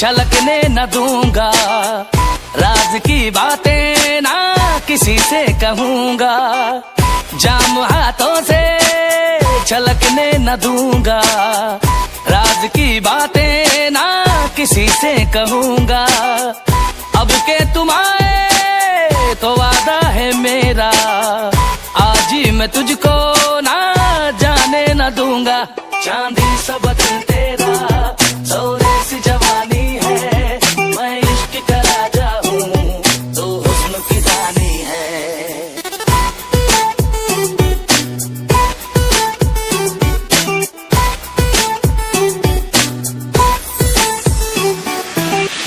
छलकने न दूंगा, राज की बातें ना किसी से कहूंगा, जाम हाथों से छलकने न दूंगा, राज की बातें ना किसी से कहूंगा। अब के तुम आए तो वादा है मेरा, आज ही मैं तुझको ना जाने न दूंगा। चांदी सा बदन तेरा, सोने सी जवानी है, मैं इश्क का राजा हूँ, तो हुस्न की रानी है।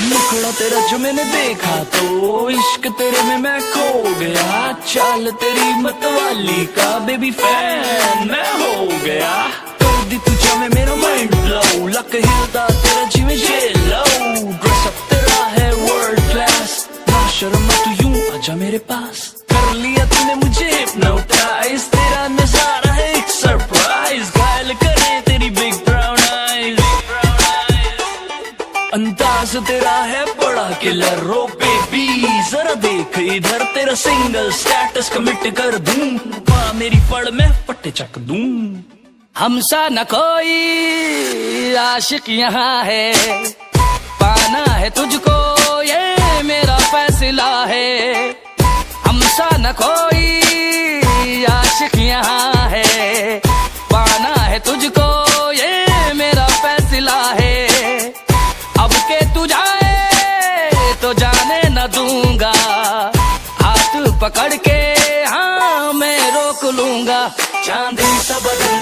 मुखड़ा तेरा जो मैंने देखा तो इश्क तेरे में मैं खो गया, चाल तेरी मतवाली का बेबी फैन मैं हो गया। कर दी तुझे में मेरा माइंड ब्लो, लक हिलता तेरा जी में जेलो, ड्रेस अप तेरा है वर्ल्ड क्लास, ना शर्म तू यूं आजा मेरे पास। कर लिया तूने मुझे हिप्नोटाइज, तेरा नजारा है एक सरप्राइज, घायल करे तेरी बिग ब्राउन आईज, अंदाज तेरा है बड़ा किलर। रो बेबी जरा देख इधर, तेरा सिंगल स्टेटस कमिट कर दूं, माँ मेरी फड़ में पट्टे चक दूं। हमसा न कोई आशिक यहाँ है, पाना है तुझको ये मेरा फैसला है। हमसा न कोई आशिक यहाँ है, पाना है तुझको ये मेरा फैसला है। अब के तू जाए तो जाने न दूंगा, हाथ पकड़ के हाँ मैं रोक लूंगा। चांदी सा बदन